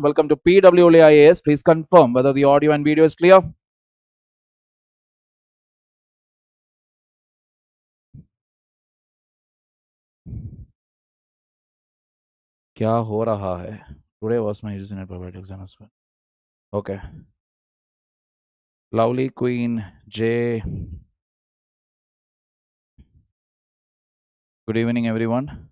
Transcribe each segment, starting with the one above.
Welcome to PWIAS. Please confirm whether the audio and video is clear. क्या हो रहा है? Today was my username PubAd exam as well. Okay. Lovely Queen J. Good evening, everyone.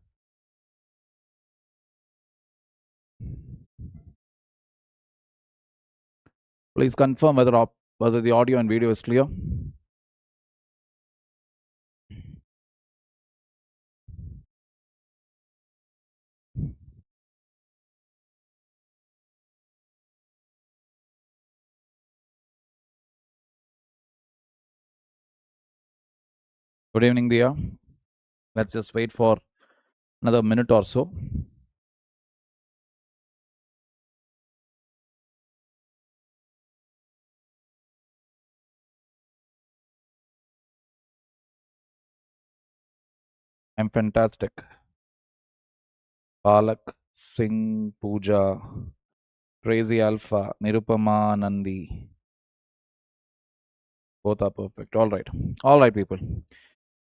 Please confirm whether the audio and video is clear. Good evening, Dia. Let's just wait for another minute or so. I'm fantastic. Palak, Singh, Pooja, Crazy Alpha, Nirupama, Nandi. Both are perfect. All right. All right, people.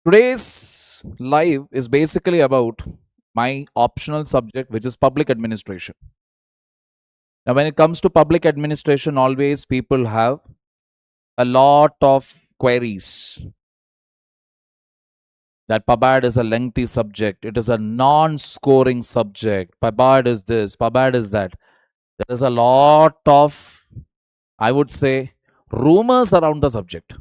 Today's live is basically about my optional subject, which is public administration. Now, when it comes to public administration, always people have a lot of queries. That PubAd is a lengthy subject. It is a non-scoring subject. PubAd is this, PubAd is that. There is a lot of, I would say, rumors around the subject.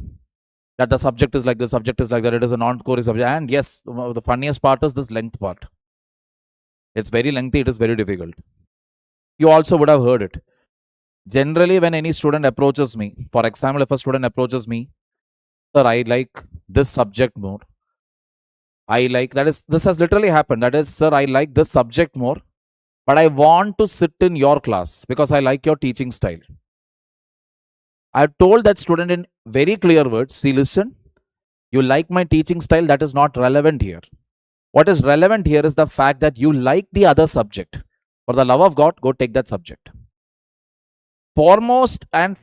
That the subject is like this, subject is like that, it is a non-scoring subject. And yes, the funniest part is this length part. It's very lengthy, it is very difficult. You also would have heard it. Generally, when any student approaches me, for example, if a student approaches me, sir, I like this subject more. This has literally happened. That is, sir, I like this subject more, but I want to sit in your class because I like your teaching style. I've told that student in very clear words, see, listen, you like my teaching style, that is not relevant here. What is relevant here is the fact that you like the other subject. For the love of God, go take that subject. First and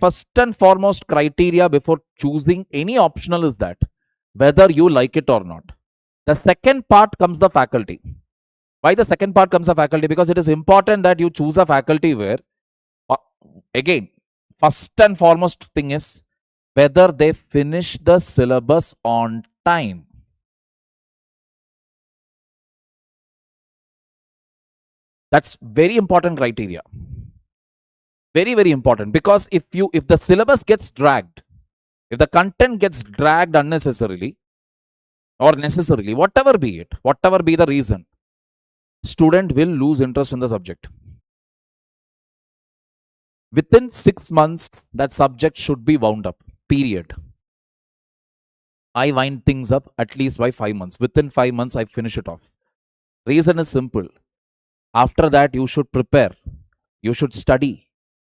foremost criteria before choosing any optional is that whether you like it or not. The second part comes the faculty. Why the second part comes the faculty? Because it is important that you choose a faculty where, again, first and foremost thing is whether they finish the syllabus on time. That's very important criteria. Very, very important, because if the syllabus gets dragged, if the content gets dragged unnecessarily or necessarily, whatever be it, whatever be the reason, student will lose interest in the subject. Within 6 months, that subject should be wound up, period. I wind things up at least by 5 months. Within 5 months, I finish it off. Reason is simple. After that, you should prepare. You should study.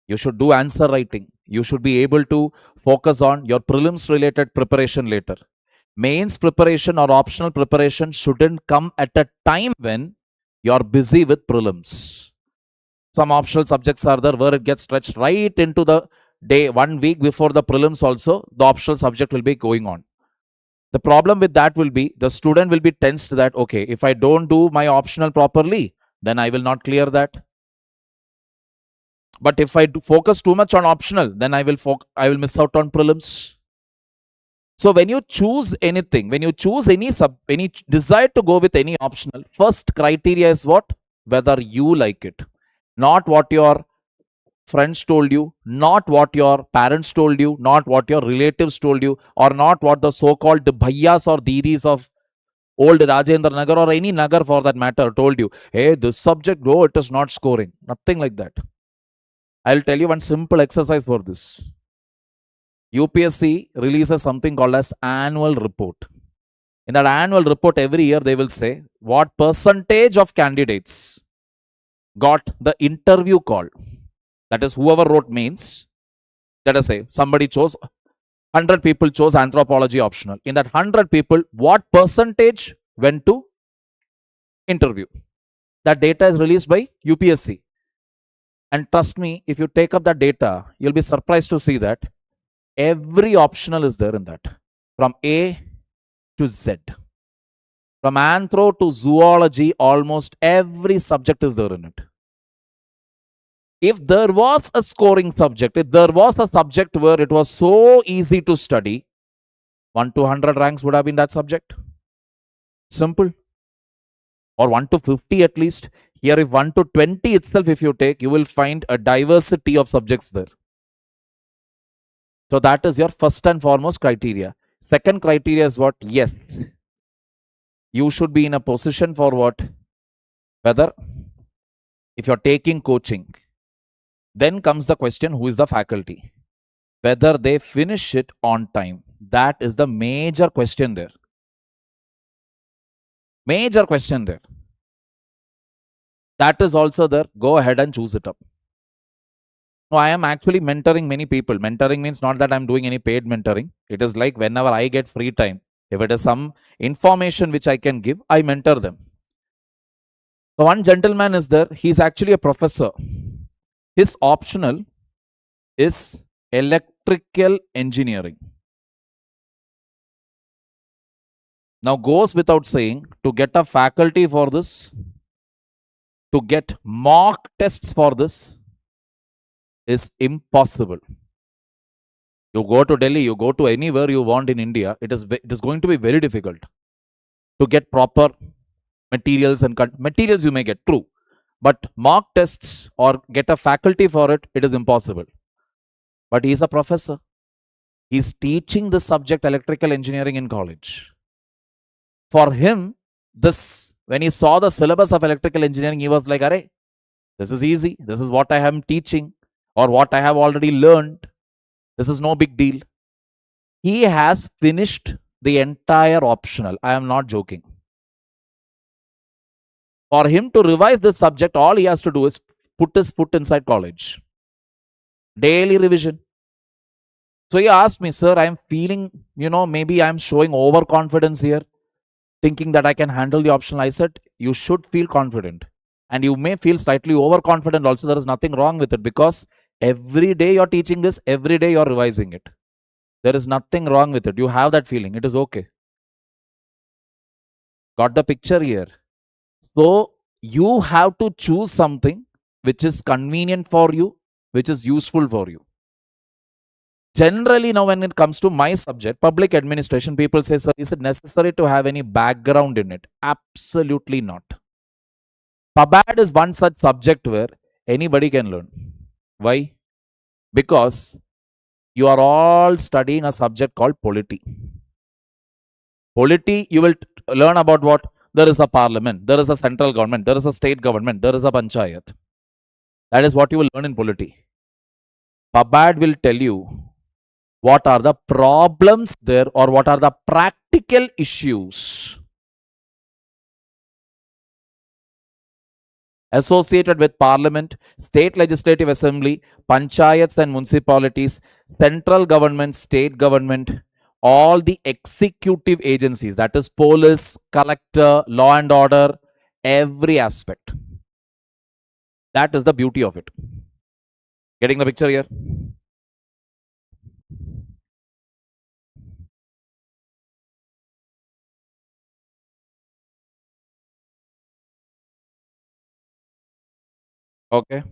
You should do answer writing. You should be able to focus on your prelims related preparation later. Mains preparation or optional preparation shouldn't come at a time when you're busy with prelims. Some optional subjects are there where it gets stretched right into the day, 1 week before the prelims also, the optional subject will be going on. The problem with that will be the student will be tensed that, okay, if I don't do my optional properly, then I will not clear that. But if I focus too much on optional, then I will miss out on prelims. So when you choose anything, when you choose any desire to go with any optional, first criteria is what? Whether you like it. Not what your friends told you, not what your parents told you, not what your relatives told you, or not what the so-called bhaiyas or didis of old Rajendra Nagar or any Nagar for that matter told you. Hey, this subject, no, it is not scoring. Nothing like that. I'll tell you one simple exercise for this. UPSC releases something called as annual report. In that annual report, every year they will say what percentage of candidates got the interview call. That is, whoever wrote mains, let us say somebody chose 100 people chose anthropology optional. In that 100 people, what percentage went to interview? That data is released by UPSC. And trust me, if you take up that data, you'll be surprised to see that every optional is there in that. From A to Z. From anthro to zoology, almost every subject is there in it. If there was a scoring subject, if there was a subject where it was so easy to study, 1 to 100 ranks would have been that subject. Simple. Or 1 to 50 at least. Here, if 1 to 20 itself, if you take, you will find a diversity of subjects there. So that is your first and foremost criteria. Second criteria is what? Yes. You should be in a position for what? Whether if you're taking coaching, then comes the question, who is the faculty? Whether they finish it on time. That is the major question there. Major question there. That is also there. Go ahead and choose it up. No, I am actually mentoring many people. Mentoring means not that I'm doing any paid mentoring. It is like whenever I get free time, if it is some information which I can give, I mentor them. So one gentleman is there. He's actually a professor. His optional is electrical engineering. Now goes without saying, to get a faculty for this, to get mock tests for this is impossible. You go to Delhi, you go to anywhere you want in India, it is going to be very difficult to get proper materials and materials you may get, true. But mock tests or get a faculty for it, it is impossible. But he is a professor. He is teaching the subject electrical engineering in college. For him, this, when he saw the syllabus of electrical engineering, he was like, "Arey, this is easy. This is what I am teaching or what I have already learned. This is no big deal." He has finished the entire optional. I am not joking. For him to revise this subject, all he has to do is put his foot inside college. Daily revision. So he asked me, "Sir, I am feeling, maybe I am showing overconfidence here, thinking that I can handle the optional." I said, you should feel confident. And you may feel slightly overconfident also. There is nothing wrong with it, because every day you're teaching this, every day you're revising it. There is nothing wrong with it. You have that feeling. It is okay. Got the picture here? So you have to choose something which is convenient for you, which is useful for you. Generally, now when it comes to my subject, public administration, people say, "Sir, is it necessary to have any background in it?" Absolutely not. PubAd is one such subject where anybody can learn. Why? Because you are all studying a subject called polity. Polity, you will learn about what? There is a parliament, there is a central government, there is a state government, there is a panchayat. That is what you will learn in polity. PubAd will tell you what are the problems there, or what are the practical issues associated with parliament, state legislative assembly, panchayats and municipalities, central government, state government, all the executive agencies, that is police, collector, law and order, every aspect. That is the beauty of it. Getting the picture here? Okay.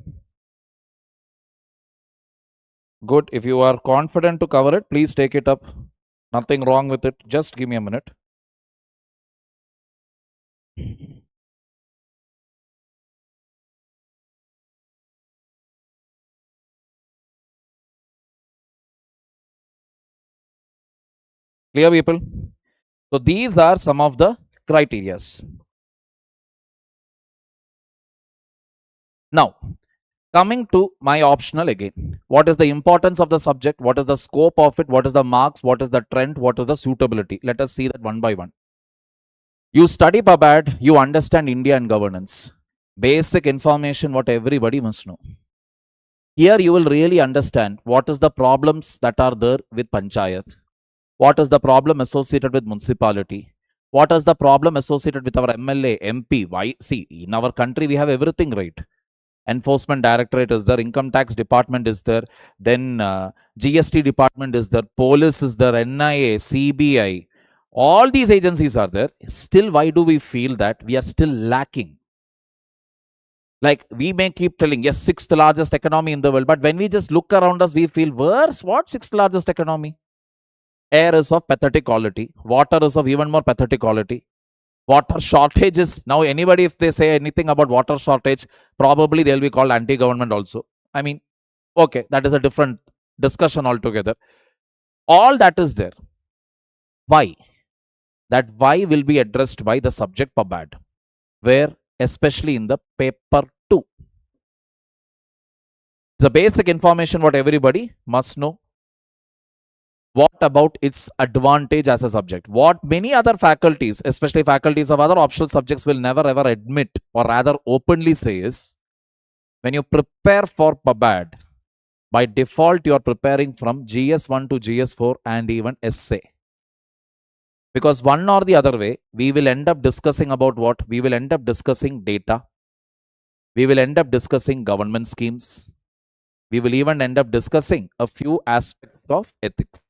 Good. If you are confident to cover it, please take it up. Nothing wrong with it. Just give me a minute. Clear, people? So these are some of the criterias. Now, coming to my optional again. What is the importance of the subject? What is the scope of it? What is the marks? What is the trend? What is the suitability? Let us see that one by one. You study PubAd, you understand India and governance. Basic information what everybody must know. Here you will really understand what is the problems that are there with panchayat. What is the problem associated with municipality? What is the problem associated with our MLA, MP? Why? See, in our country we have everything, right? Enforcement Directorate is there, Income Tax Department is there, then GST Department is there, Police is there, NIA, CBI. All these agencies are there. Still, why do we feel that we are still lacking? Like, we may keep telling, yes, sixth largest economy in the world, but when we just look around us, we feel, worse, what sixth largest economy? Air is of pathetic quality. Water is of even more pathetic quality. Water shortages. Now, anybody, if they say anything about water shortage, probably they'll be called anti-government also. I mean, okay, that is a different discussion altogether. All that is there. Why? That why will be addressed by the subject PubAd, where especially in the paper 2. The basic information what everybody must know. What about its advantage as a subject? What many other faculties, especially faculties of other optional subjects, will never ever admit or rather openly say is, when you prepare for PubAd, by default you are preparing from GS1 to GS4 and even essay. Because one or the other way, we will end up discussing about what? We will end up discussing data. We will end up discussing government schemes. We will even end up discussing a few aspects of ethics.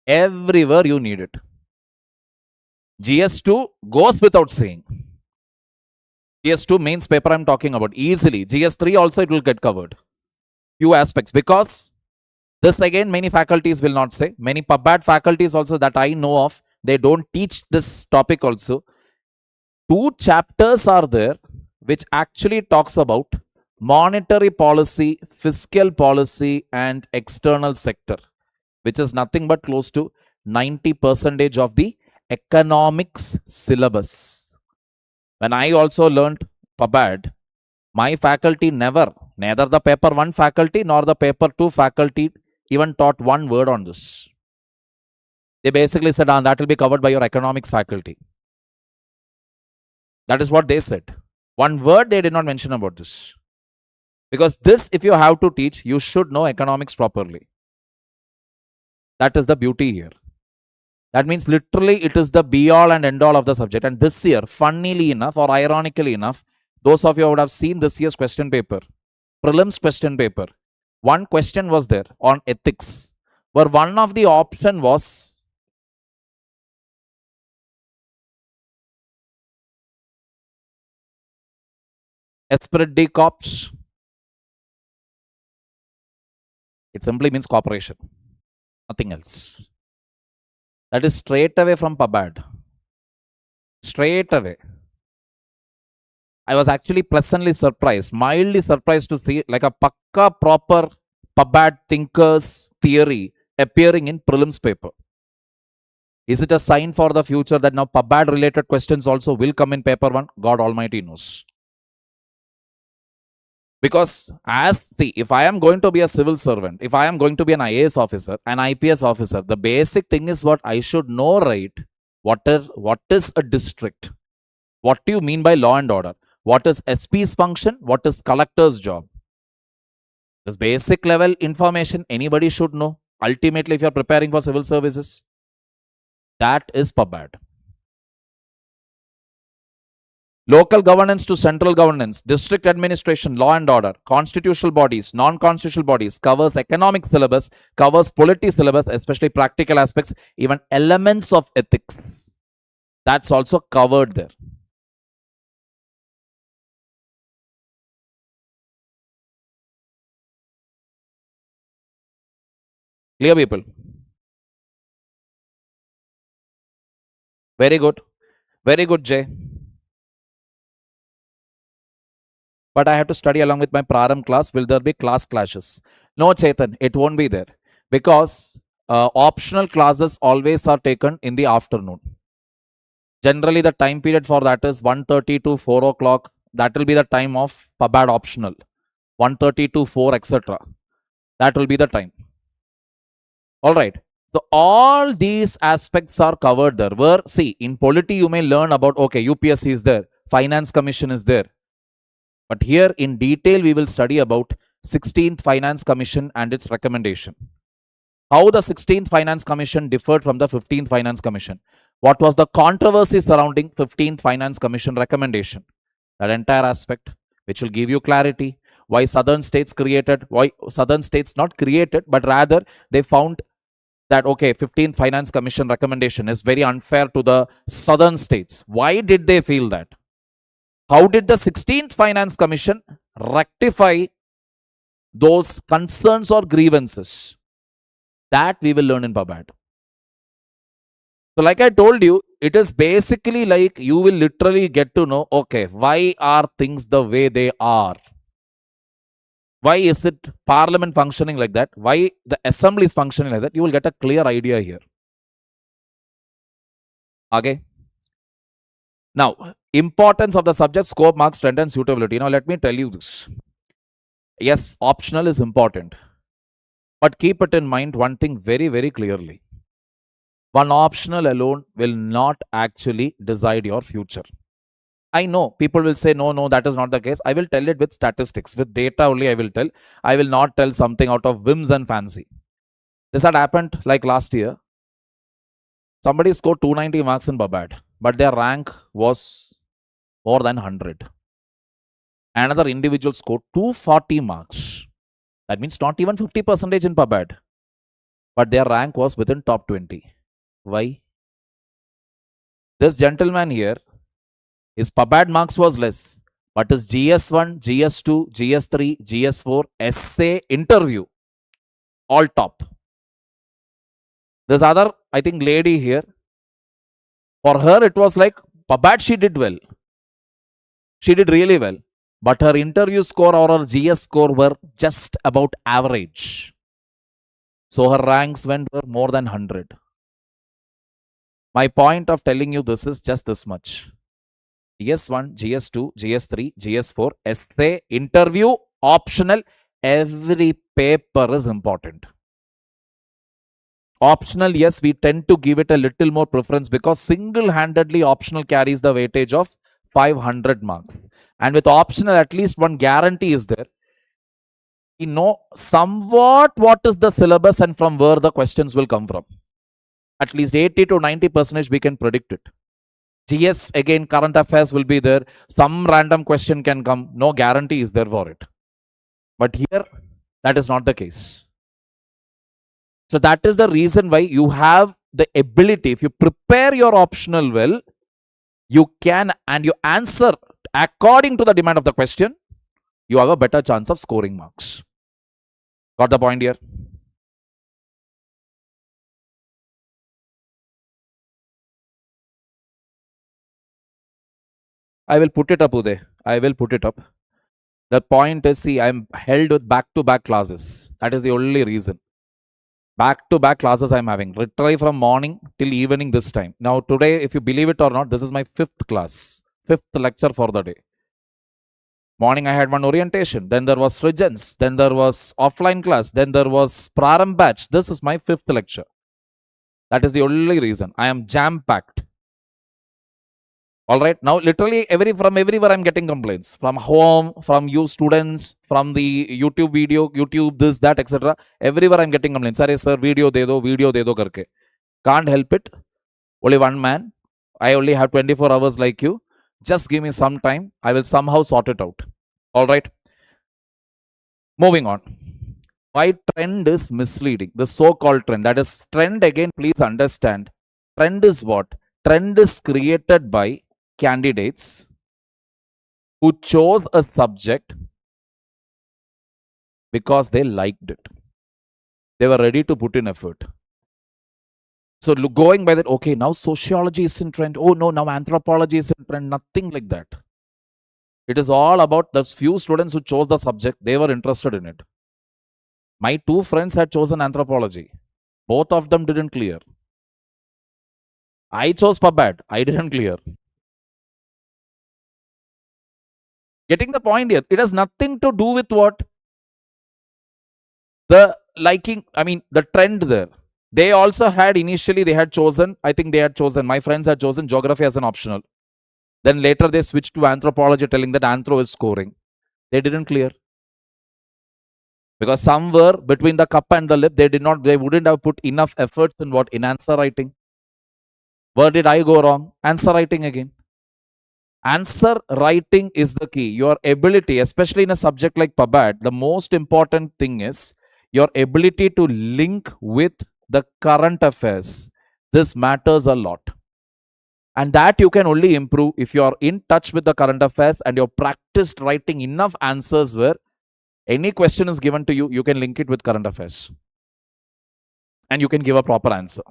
Everywhere you need it. GS2 goes without saying. GS2 mains paper I'm talking about easily. GS3 also it will get covered. Few aspects, because this again many faculties will not say. Many PubAd faculties also that I know of, they don't teach this topic also. 2 chapters are there which actually talks about monetary policy, fiscal policy and external sector, which is nothing but close to 90% of the economics syllabus. When I also learned PubAd, my faculty neither the paper 1 faculty nor the paper 2 faculty even taught one word on this. They basically said, that will be covered by your economics faculty. That is what they said. One word they did not mention about this. Because this, if you have to teach, you should know economics properly. That is the beauty here. That means literally it is the be all and end all of the subject. And this year, funnily enough or ironically enough, those of you who would have seen this year's question paper, prelims question paper, one question was there on ethics, where one of the option was Esprit de Corps. It simply means cooperation, nothing else. That is straight away from PubAd. Straight away. I was actually pleasantly surprised, mildly surprised to see like a pakka proper PubAd thinkers theory appearing in prelims paper. Is it a sign for the future that now PubAd related questions also will come in paper 1? God Almighty knows. Because if I am going to be a civil servant, if I am going to be an IAS officer, an IPS officer, the basic thing is what I should know, right? What is a district? What do you mean by law and order? What is SP's function? What is collector's job? This basic level information anybody should know. Ultimately, if you are preparing for civil services, that is PubAd. Local governance to central governance, district administration, law and order, constitutional bodies, non-constitutional bodies, covers economic syllabus, covers polity syllabus, especially practical aspects, even elements of ethics. That's also covered there. Clear, people? Very good. Very good, Jay. But I have to study along with my Praram class. Will there be class clashes? No, Chetan, it won't be there. Because optional classes always are taken in the afternoon. Generally, the time period for that is 1:30 to 4 o'clock. That will be the time of PubAd optional. 1:30 to 4, etc. That will be the time. All right. So all these aspects are covered there. Where, see, in polity, you may learn about, okay, UPSC is there. Finance Commission is there. But here in detail, we will study about 16th Finance Commission and its recommendation. How the 16th Finance Commission differed from the 15th Finance Commission. What was the controversy surrounding 15th Finance Commission recommendation? that entire aspect, which will give you clarity. Why southern states created, why southern states not created, but rather they found that, okay, 15th Finance Commission recommendation is very unfair to the southern states. Why did they feel that? How did the 16th Finance Commission rectify those concerns or grievances? That we will learn in PubAd. So like I told you, it is basically like you will literally get to know, okay, why are things the way they are? Why is it parliament functioning like that? Why the assembly is functioning like that? You will get a clear idea here. Okay. Now, importance of the subject, scope, marks, strength and suitability. Now, let me tell you this. Yes, optional is important. But keep it in mind one thing very, very clearly. One optional alone will not actually decide your future. I know people will say, no, that is not the case. I will tell it with statistics, with data only I will tell. I will not tell something out of whims and fancy. This had happened like last year. Somebody scored 290 marks in PubAd, but their rank was more than 100. Another individual scored 240 marks. That means not even 50% in PubAd, but their rank was within top 20. Why? This gentleman here, his PubAd marks was less, but his GS1, GS2, GS3, GS4, essay, interview, all top. This other, I think, lady here, for her it was like, PubAd she did well. She did really well. But her interview score or her GS score were just about average. So her ranks went more than 100. My point of telling you this is just this much. GS1, GS2, GS3, GS4, essay, interview, optional, every paper is important. Optional, yes, we tend to give it a little more preference because single-handedly optional carries the weightage of 500 marks. And with optional, at least one guarantee is there. We know somewhat what is the syllabus and from where the questions will come from. At least 80 to 90% we can predict it. GS, again, current affairs will be there. Some random question can come. No guarantee is there for it. But here, that is not the case. So that is the reason why you have the ability. If you prepare your optional well, you can, and you answer according to the demand of the question, you have a better chance of scoring marks. Got the point here? I will put it up, Uday. I will put it up. The point is, see, I am held with back-to-back classes. That is the only reason. Back-to-back classes I am having. Literally from morning till evening this time. Now today, if you believe it or not, this is my 5th class. 5th lecture for the day. Morning I had one orientation. Then there was Regents. Then there was offline class. Then there was Praram batch. This is my 5th lecture. That is the only reason. I am jam-packed. All right. Now, literally from everywhere I'm getting complaints. From home, from you students, from the YouTube video, YouTube, this, that, etc. Everywhere I'm getting complaints. Sorry, sir, video de do karke. Can't help it. Only one man. I only have 24 hours like you. Just give me some time. I will somehow sort it out. All right. Moving on. Why trend is misleading? The so-called trend. That is trend, again, please understand. Trend is what? Trend is created by candidates who chose a subject because they liked it. They were ready to put in effort. So going by that, okay, now sociology is in trend. Oh no, now anthropology is in trend. Nothing like that. It is all about the few students who chose the subject. They were interested in it. My 2 friends had chosen anthropology. Both of them didn't clear. I chose PubAd. I didn't clear. Getting the point here. It has nothing to do with what? The liking, I mean, the trend there. They also had initially, they had chosen, my friends had chosen geography as an optional. Then later they switched to anthropology, telling that anthro is scoring. They didn't clear. Because somewhere between the cup and the lip, they wouldn't have put enough efforts in what? In answer writing. Where did I go wrong? Answer writing again. Answer writing is the key. Your ability, especially in a subject like PubAd, the most important thing is your ability to link with the current affairs. This matters a lot. And that you can only improve if you are in touch with the current affairs and you're practiced writing enough answers where any question is given to you, you can link it with current affairs. And you can give a proper answer.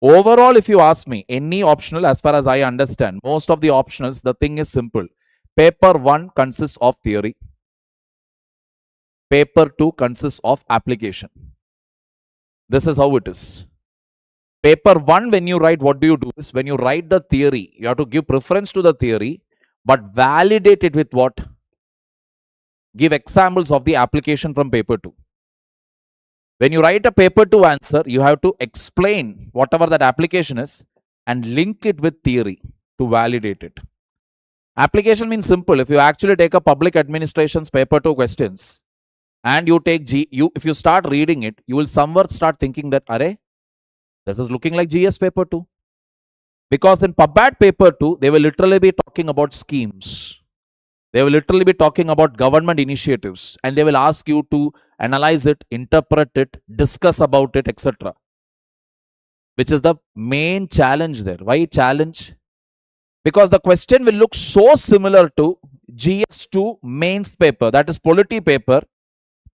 Overall, if you ask me, any optional, as far as I understand, most of the optionals, the thing is simple. Paper 1 consists of theory. Paper 2 consists of application. This is how it is. Paper 1, when you write, what do you do? Is when you write the theory, you have to give preference to the theory, but validate it with what? Give examples of the application from paper 2. When you write a paper 2 answer, you have to explain whatever that application is and link it with theory to validate it. Application means simple. If you actually take a public administration's paper 2 questions and you take if you start reading it, you will somewhere start thinking that, array, this is looking like GS paper 2. Because in PubAd paper 2, they will literally be talking about schemes. They will literally be talking about government initiatives and they will ask you to analyze it, interpret it, discuss about it, etc. Which is the main challenge there. Why challenge? Because the question will look so similar to GS2 mains paper, that is polity paper.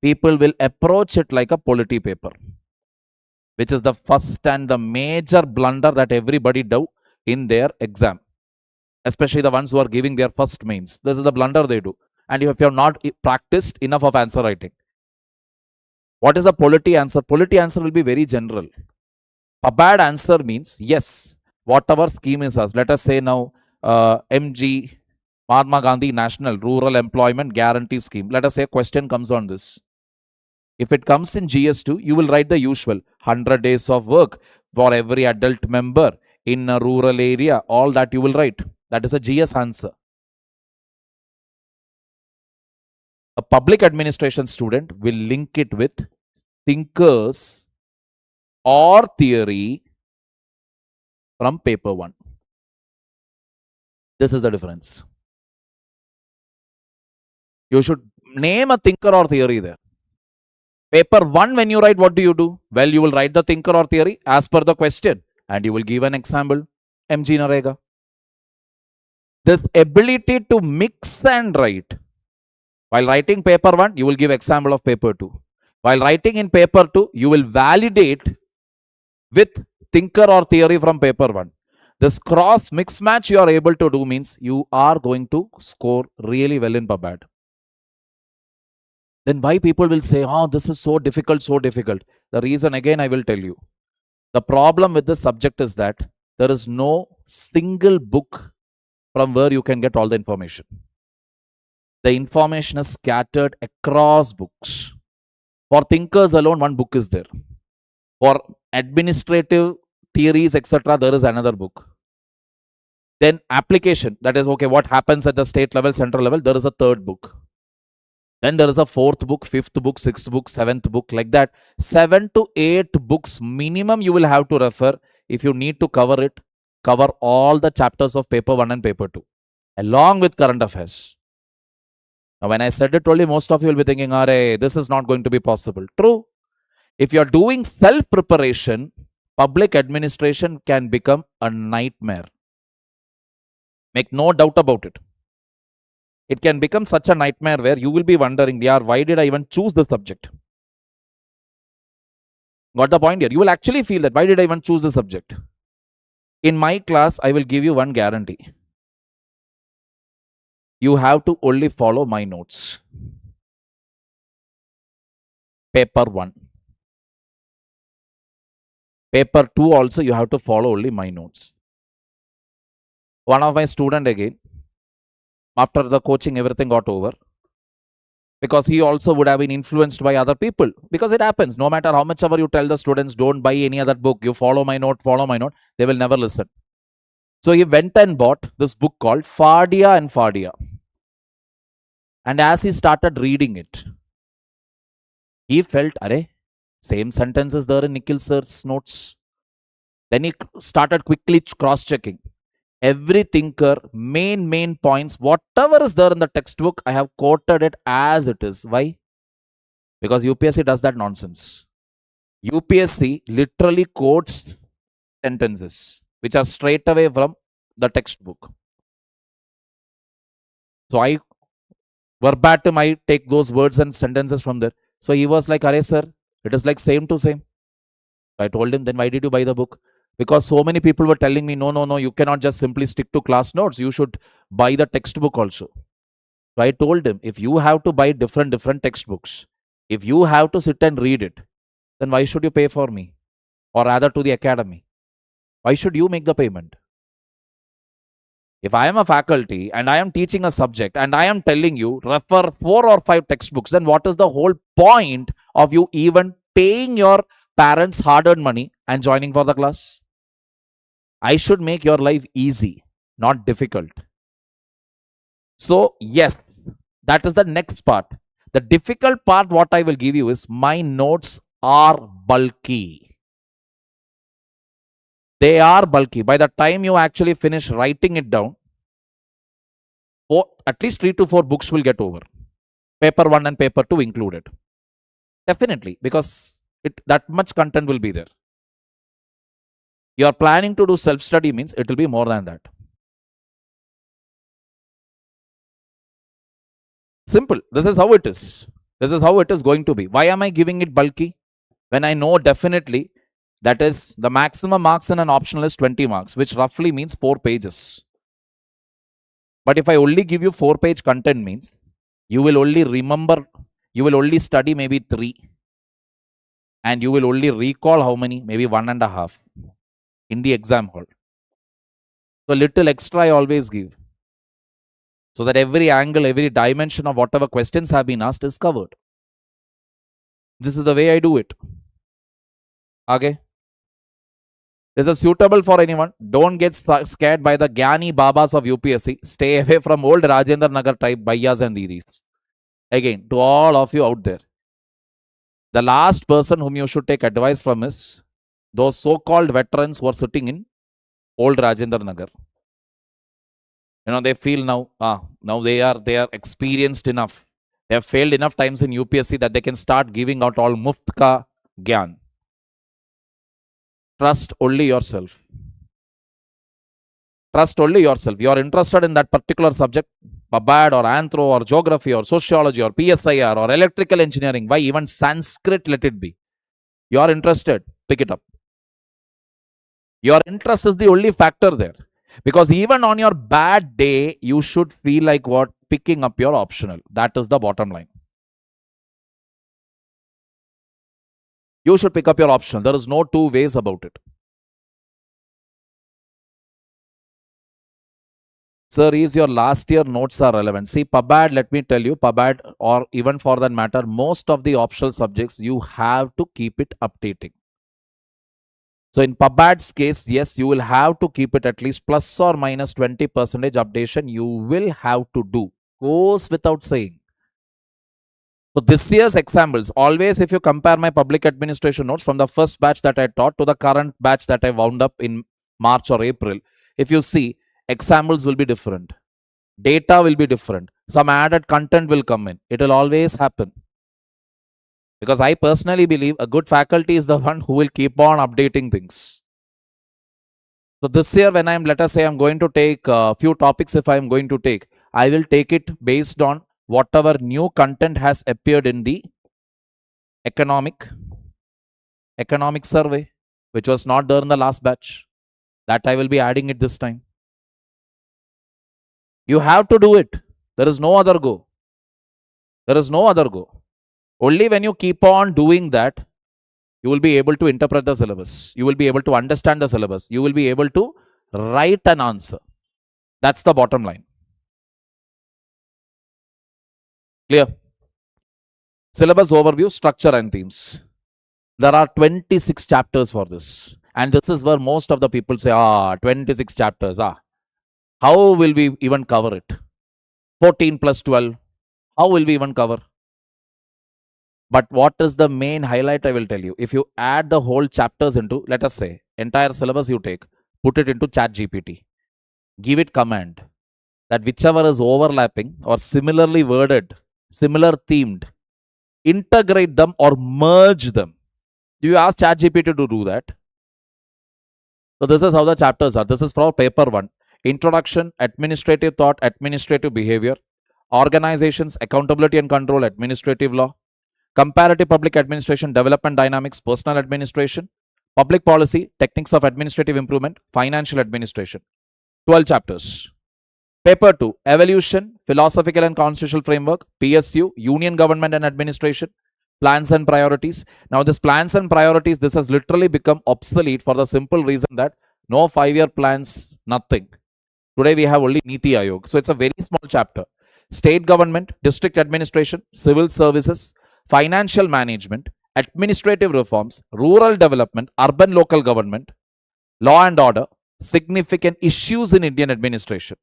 People will approach it like a polity paper, which is the first and the major blunder that everybody do in their exam. Especially the ones who are giving their first mains. This is the blunder they do. And if you have not practiced enough of answer writing. What is a polity answer? Polity answer will be very general. PubAd answer means, yes, whatever scheme is us. Let us say now, MG, Mahatma Gandhi National Rural Employment Guarantee Scheme. Let us say a question comes on this. If it comes in GS2, you will write the usual 100 days of work for every adult member in a rural area. All that you will write. That is a GS answer. A public administration student will link it with thinkers or theory from paper 1. This is the difference. You should name a thinker or theory there. Paper 1, when you write, what do you do? Well, you will write the thinker or theory as per the question and you will give an example. MG Narega. This ability to mix and write. While writing paper 1, you will give example of paper 2. While writing in paper 2, you will validate with thinker or theory from paper 1. This cross mix match you are able to do means you are going to score really well in PubAd. Then why people will say, oh, this is so difficult, so difficult. The reason again I will tell you. The problem with this subject is that there is no single book from where you can get all the information. The information is scattered across books. For thinkers alone, one book is there. For administrative theories, etc., there is another book. Then application, that is, okay, what happens at the state level, central level, there is a third book. Then there is a fourth book, fifth book, sixth book, seventh book, like that. 7 to 8 books minimum you will have to refer if you need to cover it. Cover all the chapters of paper 1 and paper 2 along with current affairs. Now, when I said it, only most of you will be thinking, "Arey, this is not going to be possible." True. If you are doing self-preparation, public administration can become a nightmare. Make no doubt about it. It can become such a nightmare where you will be wondering, yeah, why did I even choose this subject? Got the point here? You will actually feel that, why did I even choose this subject? In my class, I will give you one guarantee. You have to only follow my notes. Paper 1. Paper 2 also you have to follow only my notes. One of my student again, after the coaching, everything got over. Because he also would have been influenced by other people. Because it happens. No matter how much ever you tell the students, don't buy any other book. You follow my note, they will never listen. So he went and bought this book called Fardia and Fardia. And as he started reading it, he felt, arey, same sentences there in Nikhil sir's notes. Then he started quickly cross-checking. Every thinker, main points, whatever is there in the textbook, I have quoted it as it is. Why? Because UPSC does that nonsense. UPSC literally quotes sentences which are straight away from the textbook. So I verbatim, I take those words and sentences from there. So he was like, "Arey sir, it is like same to same." I told him, "Then why did you buy the book?" Because so many people were telling me, no, you cannot just simply stick to class notes. You should buy the textbook also. So I told him, if you have to buy different textbooks, if you have to sit and read it, then why should you pay for me? Or rather to the academy. Why should you make the payment? If I am a faculty and I am teaching a subject and I am telling you refer 4 or 5 textbooks, then what is the whole point of you even paying your parents' hard earned money and joining for the class? I should make your life easy, not difficult. So, yes, that is the next part. The difficult part, what I will give you is my notes are bulky. They are bulky. By the time you actually finish writing it down, at least 3 to 4 books will get over. Paper 1 and paper 2 included. Definitely, because that much content will be there. You are planning to do self-study means it will be more than that. Simple. This is how it is. This is how it is going to be. Why am I giving it bulky? When I know definitely that is the maximum marks in an optional is 20 marks, which roughly means 4 pages. But if I only give you 4-page content means you will only remember, you will only study maybe 3. And you will only recall how many? Maybe 1.5 in the exam hall. So little extra I always give. So that every angle, every dimension of whatever questions have been asked is covered. This is the way I do it. Okay. This is suitable for anyone. Don't get scared by the Gyani Babas of UPSC. Stay away from old Rajendra Nagar type Bhaiyas and Didis. Again, to all of you out there, the last person whom you should take advice from is those so-called veterans who are sitting in old Rajendra Nagar. They feel now they are experienced enough. They have failed enough times in UPSC that they can start giving out all muft ka gyan. Trust only yourself. Trust only yourself. You are interested in that particular subject, PubAd or Anthro or Geography or Sociology or PSIR or Electrical Engineering. Why even Sanskrit, let it be. You are interested, pick it up. Your interest is the only factor there. Because even on your bad day, you should feel like what? Picking up your optional. That is the bottom line. You should pick up your optional. There is no two ways about it. Sir, is your last year notes are relevant? See, PubAd, let me tell you, PubAd or even for that matter, most of the optional subjects, you have to keep it updating. So in PubAd's case, yes, you will have to keep it at least plus or minus 20% updation. You will have to do. Goes without saying. So this year's examples, always if you compare my public administration notes from the first batch that I taught to the current batch that I wound up in March or April, if you see, examples will be different. Data will be different. Some added content will come in. It will always happen. Because I personally believe a good faculty is the one who will keep on updating things. So this year when let us say I'm going to take a few topics, if I'm going to take, I will take it based on whatever new content has appeared in the economic survey, which was not there in the last batch. That I will be adding it this time. You have to do it. There is no other go. There is no other go. Only when you keep on doing that, you will be able to interpret the syllabus. You will be able to understand the syllabus. You will be able to write an answer. That's the bottom line. Clear? Syllabus overview, structure and themes. There are 26 chapters for this. And this is where most of the people say, 26 chapters. How will we even cover it? 14 plus 12. How will we even cover? But what is the main highlight? I will tell you. If you add the whole chapters into, let us say, entire syllabus you take, put it into Chat GPT. give it command that whichever is overlapping or similarly worded, similar themed, integrate them or merge them. Do you ask ChatGPT to do that? So this is how the chapters are. This is for paper 1. Introduction, administrative thought, administrative behavior, organizations, accountability and control, administrative law, comparative public administration, development dynamics, personal administration, public policy, techniques of administrative improvement, financial administration. 12 chapters. Paper 2, evolution, philosophical and constitutional framework, PSU, union government and administration, plans and priorities. Now this plans and priorities, this has literally become obsolete for the simple reason that no 5-year plans, nothing. Today we have only Niti Ayog. So it's a very small chapter. State government, district administration, civil services, financial management, administrative reforms, rural development, urban local government, law and order, significant issues in Indian administration.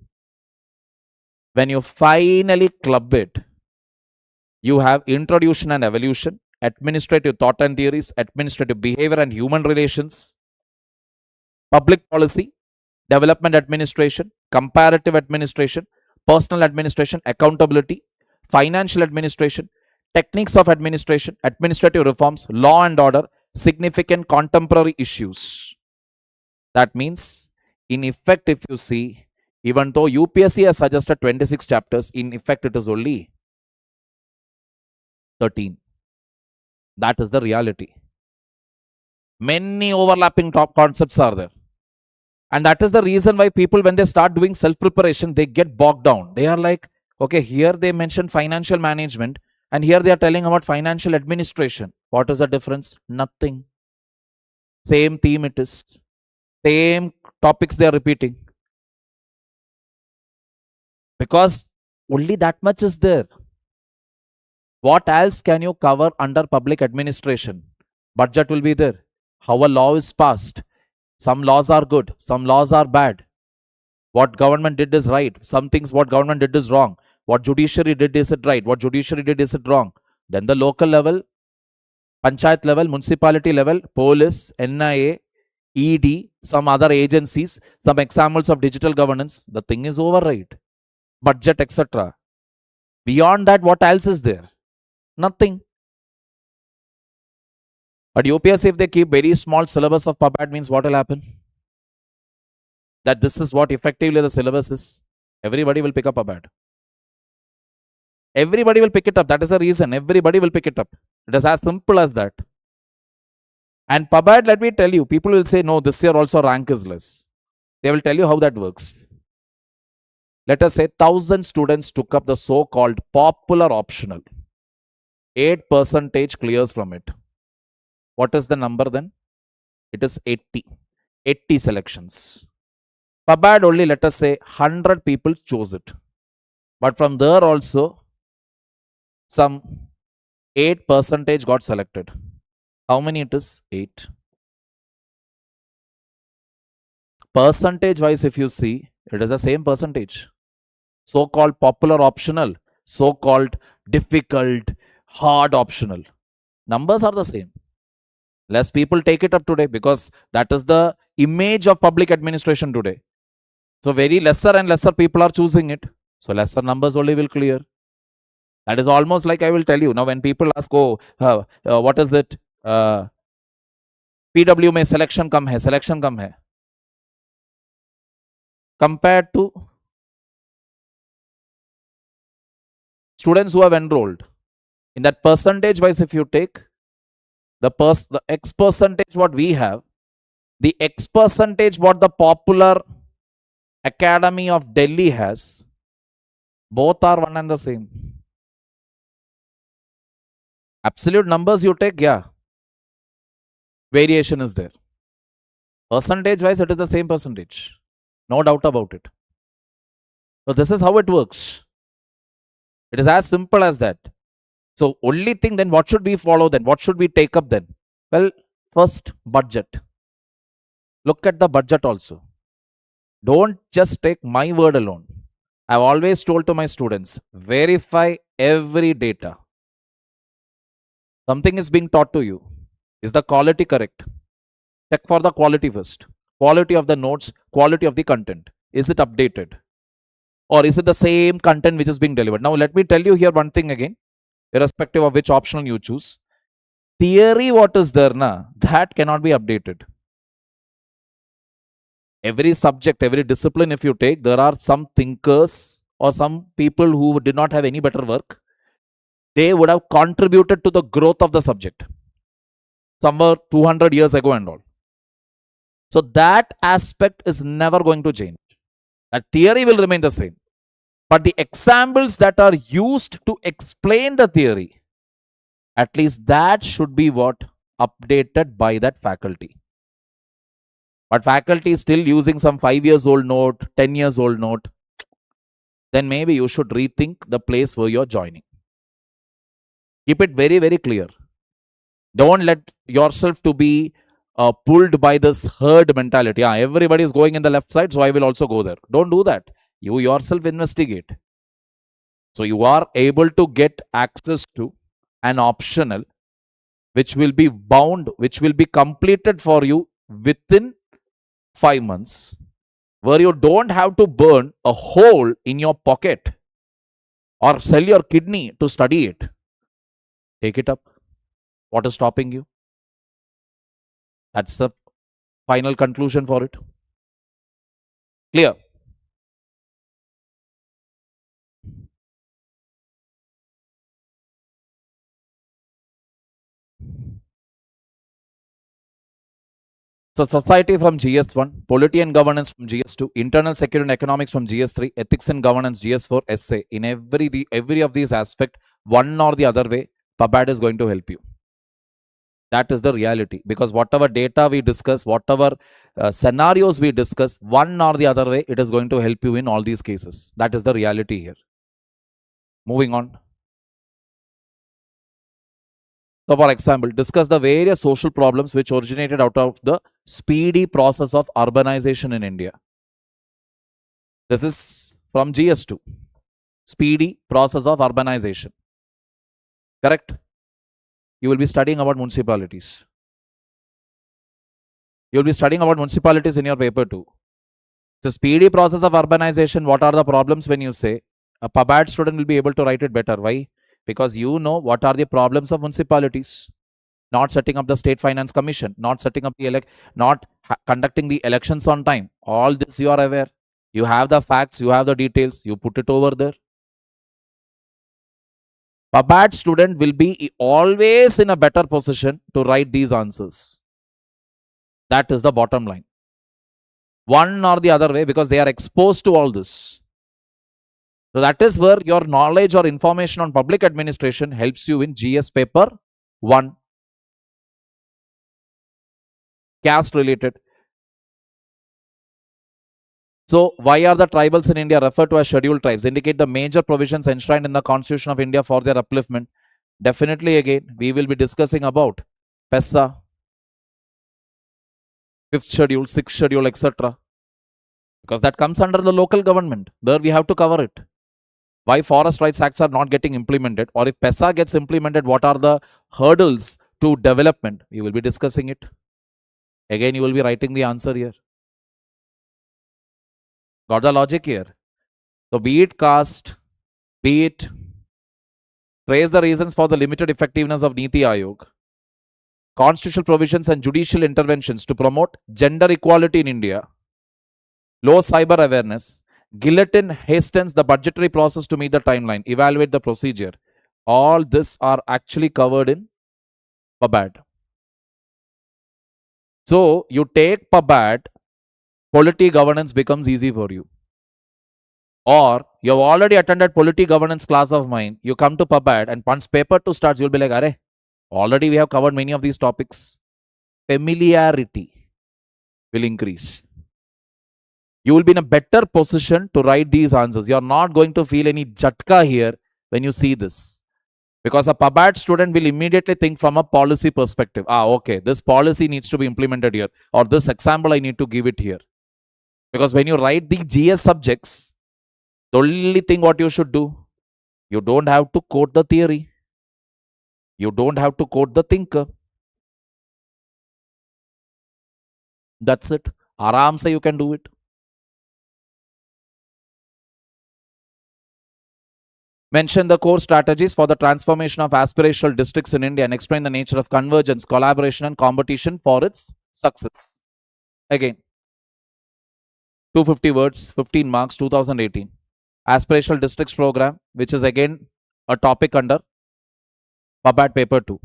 When you finally club it, you have introduction and evolution, administrative thought and theories, administrative behavior and human relations, public policy, development administration, comparative administration, personal administration, accountability, financial administration, techniques of administration, administrative reforms, law and order, significant contemporary issues. That means, in effect, if you see, even though UPSC has suggested 26 chapters, in effect it is only 13. That is the reality. Many overlapping top concepts are there. And that is the reason why people, when they start doing self-preparation, they get bogged down. They are like, okay, here they mention financial management, and here they are telling about financial administration. What is the difference? Nothing. Same theme it is. Same topics they are repeating. Because only that much is there. What else can you cover under public administration? Budget will be there. How a law is passed. Some laws are good. Some laws are bad. What government did is right. Some things what government did is wrong. What judiciary did is it right. What judiciary did is it wrong. Then the local level, panchayat level, municipality level, police, NIA, ED, some other agencies, some examples of digital governance. The thing is over, right? Budget, etc. Beyond that, what else is there? Nothing. But UPSC, if they keep very small syllabus of PubAd, means what will happen? That this is what effectively the syllabus is. Everybody will pick up PubAd. Everybody will pick it up. That is the reason. Everybody will pick it up. It is as simple as that. And PubAd, let me tell you, people will say, no, this year also rank is less. They will tell you how that works. Let us say 1,000 students took up the so-called popular optional. 8% clears from it. What is the number then? It is 80. 80 selections. PubAd only, let us say 100 people chose it. But from there also, some 8% got selected. How many it is? 8. Percentage wise, if you see, it is the same percentage. So-called popular optional, so-called difficult, hard optional. Numbers are the same. Less people take it up today because that is the image of public administration today. So very lesser and lesser people are choosing it. So lesser numbers only will clear. That is almost like I will tell you. Now when people ask, oh, what is it? PW mein selection kam hai, selection kam hai. Compared to students who have enrolled. In that percentage wise, if you take the X percentage what we have, the X percentage what the popular Academy of Delhi has, both are one and the same. Absolute numbers you take, yeah, variation is there. Percentage wise, it is the same percentage. No doubt about it. So this is how it works. It is as simple as that. So only thing then, what should we follow then? What should we take up then? Well, first, budget. Look at the budget also. Don't just take my word alone. I've always told to my students, verify every data. Something is being taught to you. Is the quality correct? Check for the quality first. Quality of the notes, quality of the content. Is it updated? Or is it the same content which is being delivered? Now, let me tell you here one thing again, irrespective of which optional you choose. Theory, what is there, that cannot be updated. Every subject, every discipline, if you take, there are some thinkers or some people who did not have any better work. They would have contributed to the growth of the subject somewhere 200 years ago and all. So that aspect is never going to change. That theory will remain the same. But the examples that are used to explain the theory, at least that should be what? Updated by that faculty. But faculty is still using some 5 years old note, 10 years old note, then maybe you should rethink the place where you're joining. Keep it very, very clear. Don't let yourself to be pulled by this herd mentality. Yeah, everybody is going in the left side, so I will also go there. Don't do that. You yourself investigate. So you are able to get access to an optional which will be bound, which will be completed for you within 5 months, where you don't have to burn a hole in your pocket or sell your kidney to study it. Take it up. What is stopping you? That's the final conclusion for it. Clear? So society from GS1, polity and governance from GS2, internal security and economics from GS3, ethics and governance GS4, essay. In every of these aspects, one or the other way, PubAd is going to help you. That is the reality, because whatever data we discuss, whatever scenarios we discuss, one or the other way, it is going to help you in all these cases. That is the reality here. Moving on. So, for example, discuss the various social problems which originated out of the speedy process of urbanization in India. This is from GS2. Speedy process of urbanization. Correct? You will be studying about municipalities. You will be studying about municipalities in your paper too. So, speedy process of urbanization, what are the problems when you say? A PubAd student will be able to write it better. Why? Because you know what are the problems of municipalities. Not setting up the state finance commission, not setting up the not conducting the elections on time. All this you are aware. You have the facts, you have the details, you put it over there. PubAd student will be always in a better position to write these answers. That is the bottom line. One or the other way, because they are exposed to all this. So that is where your knowledge or information on public administration helps you in GS paper 1. Caste related. So, why are the tribals in India referred to as scheduled tribes? Indicate the major provisions enshrined in the Constitution of India for their upliftment. Definitely, again, we will be discussing about PESA, 5th schedule, 6th schedule, etc. Because that comes under the local government. There we have to cover it. Why Forest Rights Acts are not getting implemented, or if PESA gets implemented, what are the hurdles to development? We will be discussing it. Again, you will be writing the answer here. Got the logic here? So, be it caste, be it trace the reasons for the limited effectiveness of Niti Aayog, constitutional provisions and judicial interventions to promote gender equality in India, low cyber awareness, guillotine hastens the budgetary process to meet the timeline, evaluate the procedure. All this are actually covered in PubAd. So, you take PubAd, polity governance becomes easy for you. Or you have already attended polity governance class of mine, you come to PubAd and once paper 2 starts, you'll be like, Arey, already we have covered many of these topics. Familiarity will increase. You will be in a better position to write these answers. You are not going to feel any jatka here when you see this. Because a PubAd student will immediately think from a policy perspective. Okay, this policy needs to be implemented here. Or this example, I need to give it here. Because when you write the GS subjects, the only thing what you should do, you don't have to quote the theory. You don't have to quote the thinker. That's it. Aram se you can do it. Mention the core strategies for the transformation of aspirational districts in India and explain the nature of convergence, collaboration, and competition for its success. Again, 250 words, 15 marks, 2018. Aspirational districts program, which is again a topic under PubAd paper 2.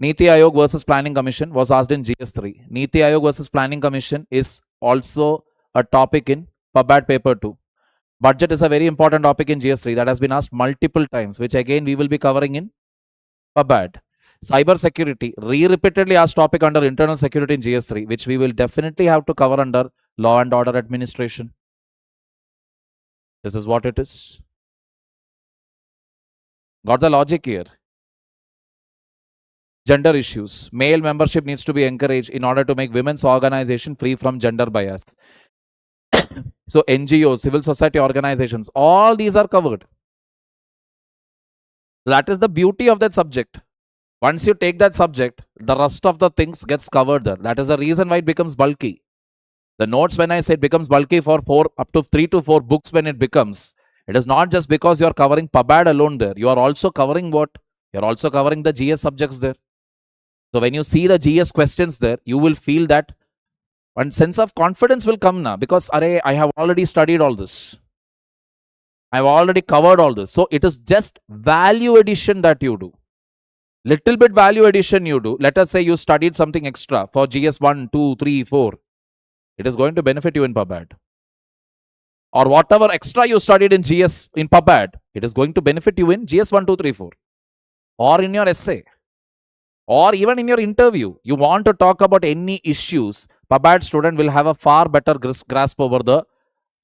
Niti Aayog versus Planning Commission was asked in GS3. Niti Aayog versus Planning Commission is also a topic in PubAd paper 2. Budget is a very important topic in GS3 that has been asked multiple times, which again we will be covering in PubAd. Cyber security, repeatedly asked topic under internal security in GS3, which we will definitely have to cover under law and order administration. This is what it is. Got the logic here? Gender issues. Male membership needs to be encouraged in order to make women's organization free from gender bias. So NGOs, civil society organizations, all these are covered. That is the beauty of that subject. Once you take that subject, the rest of the things gets covered there. That is the reason why it becomes bulky. The notes, when I say it becomes bulky for up to 3 to 4 books when it becomes, it is not just because you are covering PubAd alone there. You are also covering what? You are also covering the GS subjects there. So when you see the GS questions there, you will feel that one sense of confidence will come now because I have already studied all this. I have already covered all this. So it is just value addition that you do. Little bit value addition you do. Let us say you studied something extra for GS 1, 2, 3, 4. It is going to benefit you in PubAd. Or whatever extra you studied in GS in PubAd, it is going to benefit you in GS 1, 2, 3, 4. Or in your essay. Or even in your interview. You want to talk about any issues, PubAd student will have a far better grasp over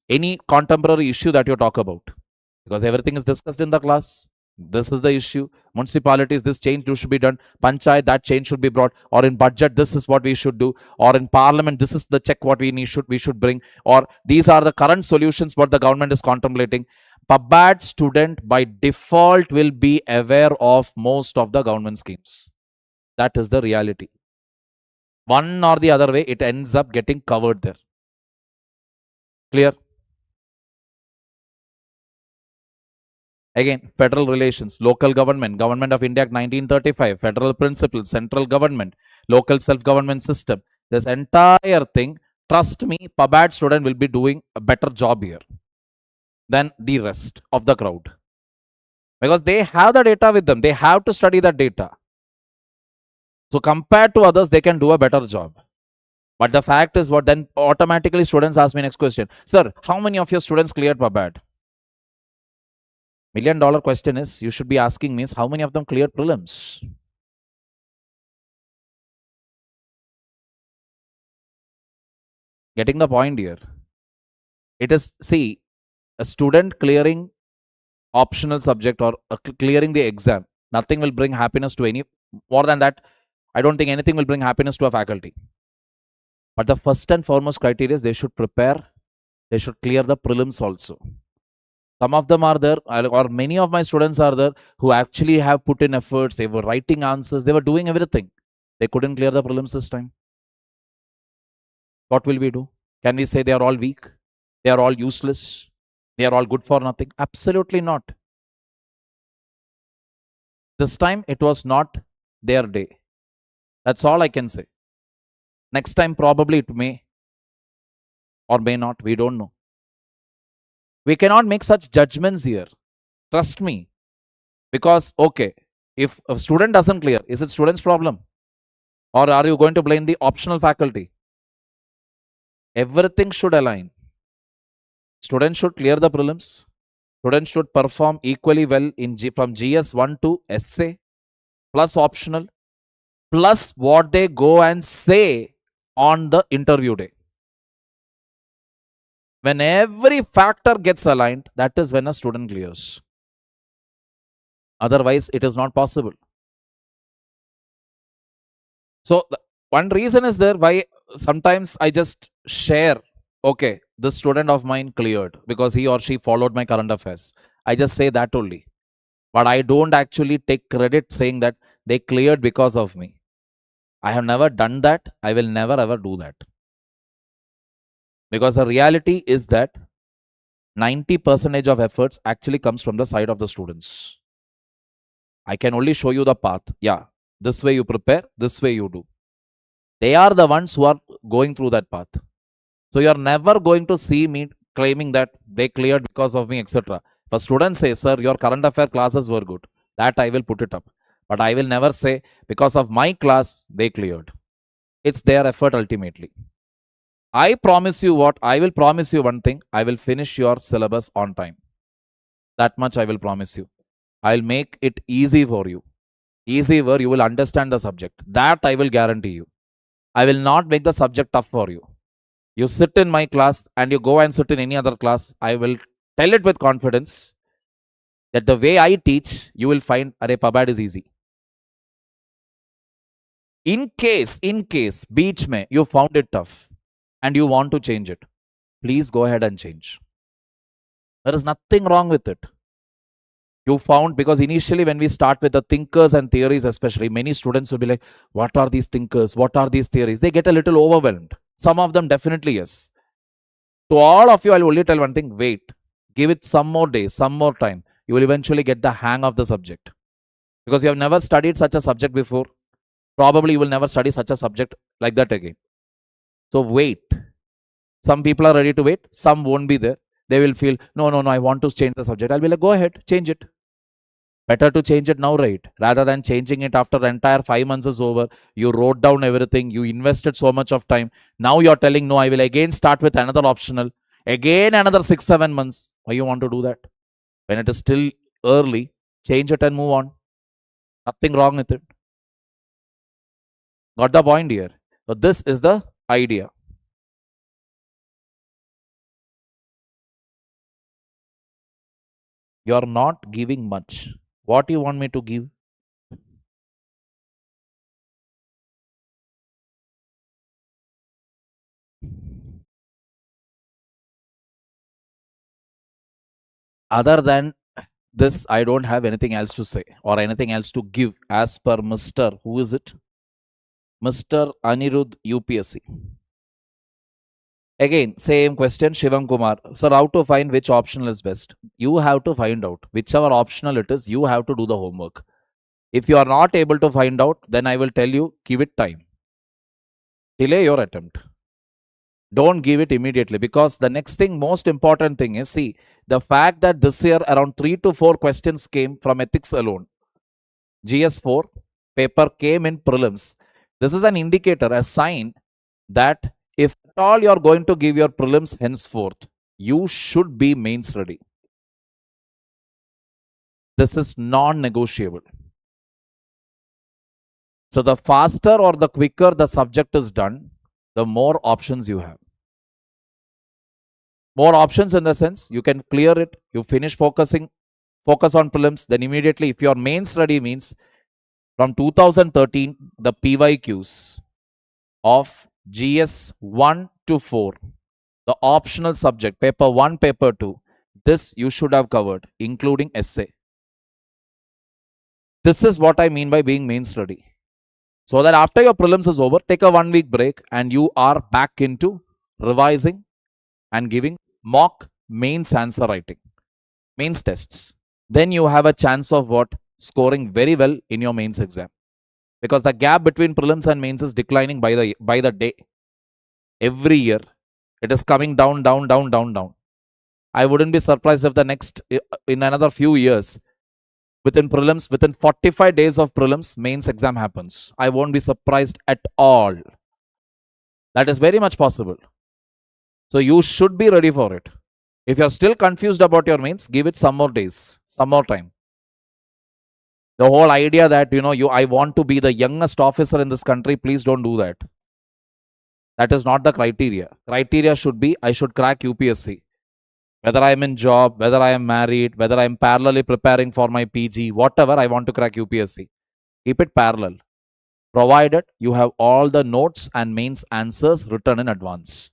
any contemporary issue that you talk about. Because everything is discussed in the class. This is the issue. Municipalities, this change should be done. Panchayat, that change should be brought. Or in budget, this is what we should do. Or in parliament, this is the check what we should bring. Or these are the current solutions what the government is contemplating. PubAd student by default will be aware of most of the government schemes. That is the reality. One or the other way, it ends up getting covered there. Clear? Again, federal relations, local government, Government of India Act 1935, federal principles, central government, local self-government system. This entire thing, trust me, PubAd student will be doing a better job here than the rest of the crowd. Because they have the data with them. They have to study that data. So compared to others, they can do a better job. But the fact is what then automatically students ask me next question. Sir, how many of your students cleared PubAd? $1 million question is, you should be asking me is how many of them cleared prelims? Getting the point here. It is, see, a student clearing optional subject or clearing the exam, nothing will bring happiness to any, more than that, I don't think anything will bring happiness to a faculty. But the first and foremost criteria is they should prepare, they should clear the prelims also. Some of them are there, or many of my students are there who actually have put in efforts, they were writing answers, they were doing everything. They couldn't clear the prelims this time. What will we do? Can we say they are all weak? They are all useless? They are all good for nothing? Absolutely not. This time it was not their day. That's all I can say. Next time probably it may or may not. We don't know. We cannot make such judgments here. Trust me. Because, okay, if a student doesn't clear, is it student's problem? Or are you going to blame the optional faculty? Everything should align. Students should clear the prelims. Students should perform equally well in from GS1 to essay, plus optional, plus what they go and say on the interview day. When every factor gets aligned, that is when a student clears. Otherwise, it is not possible. So, one reason is there why sometimes I just share, okay, this student of mine cleared because he or she followed my current affairs. I just say that only. But I don't actually take credit saying that they cleared because of me. I have never done that. I will never ever do that. Because the reality is that 90% of efforts actually comes from the side of the students. I can only show you the path. Yeah, this way you prepare, this way you do. They are the ones who are going through that path. So you are never going to see me claiming that they cleared because of me, etc. If a student says, sir, your current affair classes were good, that I will put it up. But I will never say, because of my class, they cleared. It's their effort ultimately. I promise you what? I will promise you one thing. I will finish your syllabus on time. That much I will promise you. I'll make it easy for you. Easy where you will understand the subject. That I will guarantee you. I will not make the subject tough for you. You sit in my class and you go and sit in any other class. I will tell it with confidence that the way I teach, you will find, Arey, PubAd is easy. In case, beach mein, you found it tough and you want to change it, please go ahead and change. There is nothing wrong with it. You found, because initially when we start with the thinkers and theories, especially, many students will be like, what are these thinkers? What are these theories? They get a little overwhelmed. Some of them definitely, yes. To all of you, I'll only tell one thing, wait. Give it some more days, some more time. You will eventually get the hang of the subject. Because you have never studied such a subject before. Probably you will never study such a subject like that again. So wait. Some people are ready to wait. Some won't be there. They will feel, no, I want to change the subject. I'll be like, go ahead, change it. Better to change it now, right? Rather than changing it after the entire 5 months is over. You wrote down everything. You invested so much of time. Now you're telling, no, I will again start with another optional. Again, another 6-7 months. Why you want to do that? When it is still early, change it and move on. Nothing wrong with it. Got the point here? So this is the idea. You are not giving much. What do you want me to give? Other than this, I don't have anything else to say or anything else to give as per Mr. Who is it? Mr. Anirudh UPSC. Again, same question, Shivam Kumar. Sir, how to find which optional is best? You have to find out. Whichever optional it is, you have to do the homework. If you are not able to find out, then I will tell you, give it time. Delay your attempt. Don't give it immediately, because the next thing, most important thing is, see, the fact that this year around 3 to 4 questions came from ethics alone. GS4 paper came in prelims. This is an indicator, a sign that if at all you are going to give your prelims henceforth, you should be mains ready. This is non-negotiable. So the faster or the quicker the subject is done, the more options you have. More options in the sense, you can clear it, you finish focus on prelims, then immediately, if your mains ready means from 2013, the PYQs of GS 1 to 4, the optional subject, paper 1, paper 2, this you should have covered, including essay. This is what I mean by being mains ready. So that after your prelims is over, take a 1 week break and you are back into revising and giving mock mains answer writing, mains tests. Then you have a chance of what? Scoring very well in your mains exam. Because the gap between prelims and mains is declining by the day. Every year, it is coming down. I wouldn't be surprised if the next, in another few years, within prelims, within 45 days of prelims, mains exam happens. I won't be surprised at all. That is very much possible. So you should be ready for it. If you're still confused about your mains, give it some more days, some more time. The whole idea that, I want to be the youngest officer in this country, please don't do that. That is not the criteria. Criteria should be, I should crack UPSC. Whether I am in job, whether I am married, whether I am parallelly preparing for my PG, whatever, I want to crack UPSC. Keep it parallel. Provided you have all the notes and mains answers written in advance.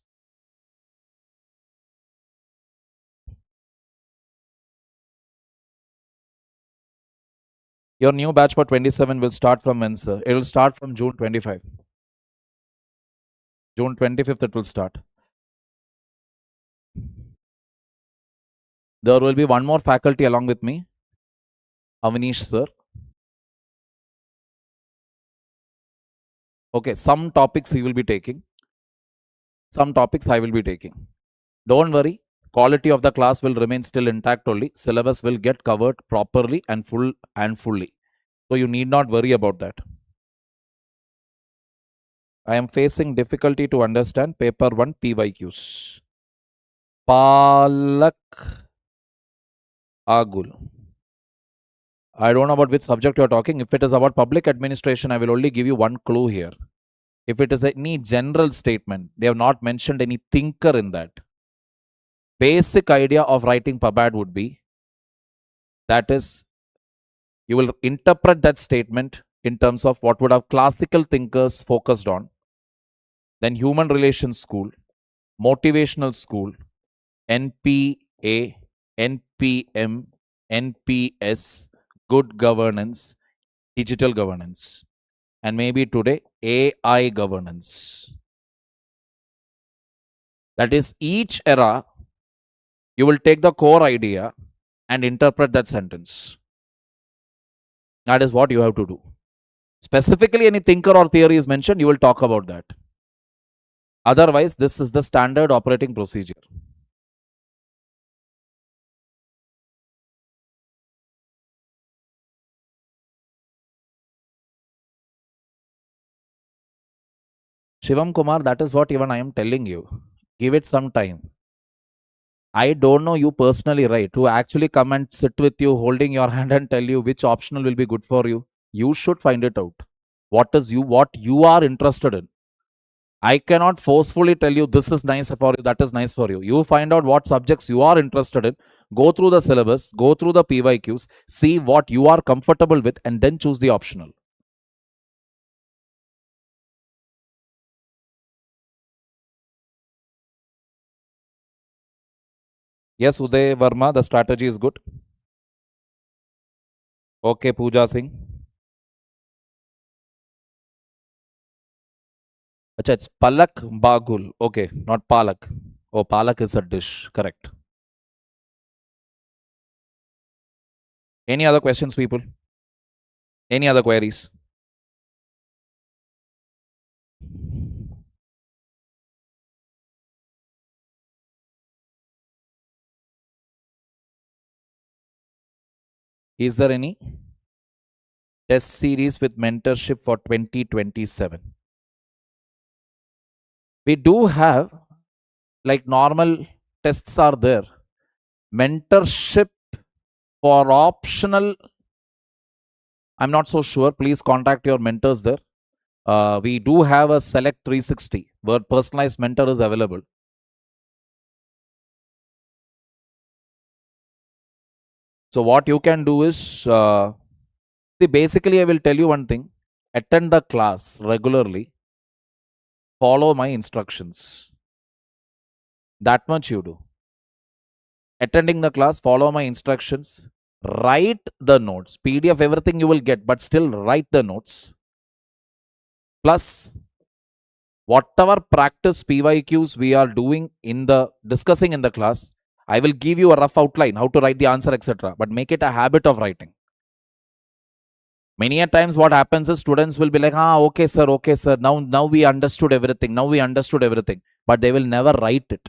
Your new batch for 27 will start from when, sir? It will start from June 25. June 25th it will start. There will be one more faculty along with me, Avanish sir. Okay, some topics he will be taking. Some topics I will be taking. Don't worry, quality of the class will remain still intact only. Syllabus will get covered properly and fully. So you need not worry about that. I am facing difficulty to understand paper 1 PYQs. Palak Agul. I don't know about which subject you are talking. If it is about public administration, I will only give you one clue here. If it is any general statement, they have not mentioned any thinker in that. Basic idea of writing PubAd would be that is, you will interpret that statement in terms of what would have classical thinkers focused on, then human relations school, motivational school, NPA, NPM, NPS, good governance, digital governance, and maybe today AI governance. That is, each era, you will take the core idea and interpret that sentence. That is what you have to do. Specifically, any thinker or theory is mentioned, you will talk about that. Otherwise, this is the standard operating procedure. Shivam Kumar, that is what even I am telling you. Give it some time. I don't know you personally, right? To actually come and sit with you, holding your hand and tell you which optional will be good for you. You should find it out. What you are interested in. I cannot forcefully tell you this is nice for you, that is nice for you. You find out what subjects you are interested in, go through the syllabus, go through the PYQs, see what you are comfortable with, and then choose the optional. Yes, Uday Verma, the strategy is good. Okay, Pooja Singh. Achha, it's Palak Bagul. Okay, not Palak. Oh, Palak is a dish. Correct. Any other questions, people? Any other queries? Is there any test series with mentorship for 2027? We do have, like, normal tests are there. Mentorship for optional, I'm not so sure. Please contact your mentors there. We do have a Select 360 where personalized mentor is available. So what you can do is, see, basically I will tell you one thing. Attend the class regularly. Follow my instructions. That much you do. Attending the class, follow my instructions. Write the notes. PDF, everything you will get, but still write the notes. Plus, whatever practice PYQs we are doing discussing in the class, I will give you a rough outline, how to write the answer, etc. But make it a habit of writing. Many a times what happens is students will be like, okay, sir. Now we understood everything. But they will never write it.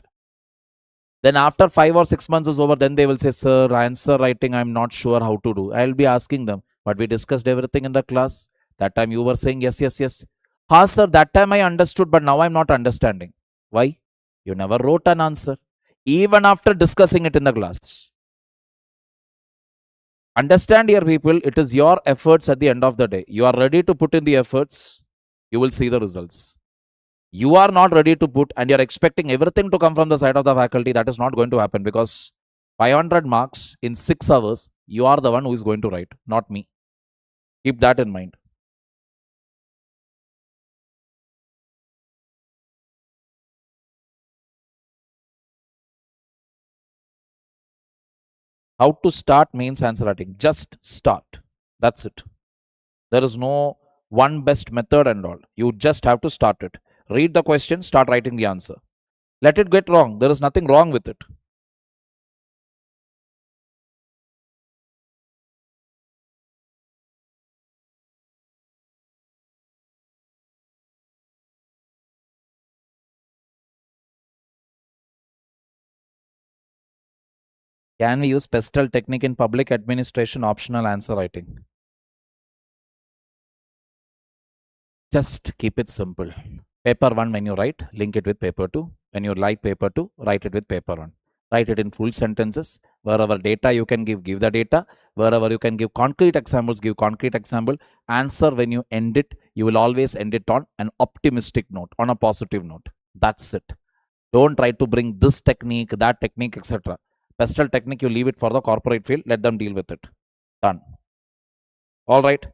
Then after 5 or 6 months is over, then they will say, sir, answer writing, I'm not sure how to do. I'll be asking them, but we discussed everything in the class. That time you were saying, yes. Sir, that time I understood, but now I'm not understanding. Why? You never wrote an answer, even after discussing it in the class. Understand here, people, it is your efforts at the end of the day. You are ready to put in the efforts, you will see the results. You are not ready to put and you're expecting everything to come from the side of the faculty. That is not going to happen, because 500 marks in 6 hours, you are the one who is going to write, not me. Keep that in mind. How to start mains answer writing? Just start. That's it. There is no one best method and all. You just have to start it. Read the question, start writing the answer. Let it get wrong. There is nothing wrong with it. Can we use pestle technique in public administration? Optional answer writing. Just keep it simple. Paper 1, when you write, link it with paper 2. When you like paper 2, write it with paper 1. Write it in full sentences. Wherever data you can give the data. Wherever you can give concrete examples, give concrete example. Answer when you end it, you will always end it on an optimistic note, on a positive note. That's it. Don't try to bring this technique, that technique, etc. Pestle technique, you leave it for the corporate field. Let them deal with it. Done. All right.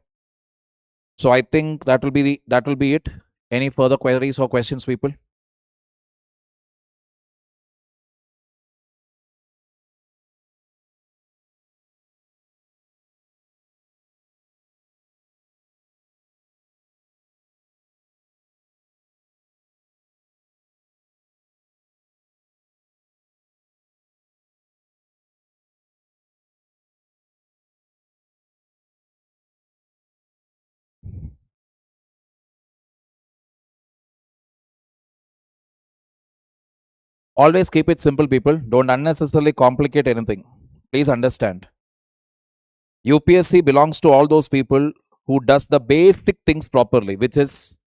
So I think that will be it. Any further queries or questions, people? Always keep it simple, people. Don't unnecessarily complicate anything. Please understand. UPSC belongs to all those people who does the basic things properly, which is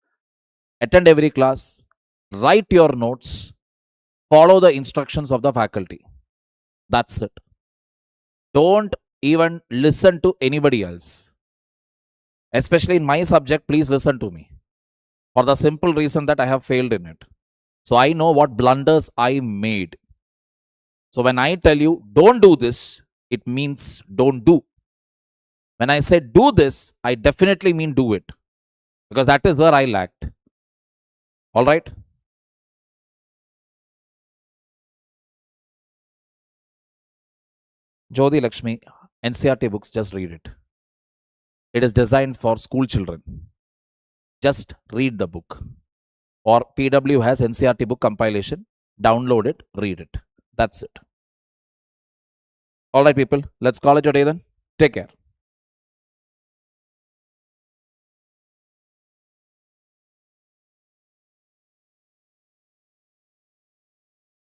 attend every class, write your notes, follow the instructions of the faculty. That's it. Don't even listen to anybody else. Especially in my subject, please listen to me. For the simple reason that I have failed in it. So I know what blunders I made. So when I tell you, don't do this, it means don't do. When I say do this, I definitely mean do it. Because that is where I lacked. All right. Jyoti Lakshmi, NCRT books, just read it. It is designed for school children. Just read the book. Or PW has NCRT book compilation. Download it, read it. That's it. All right, people. Let's call it a day then. Take care.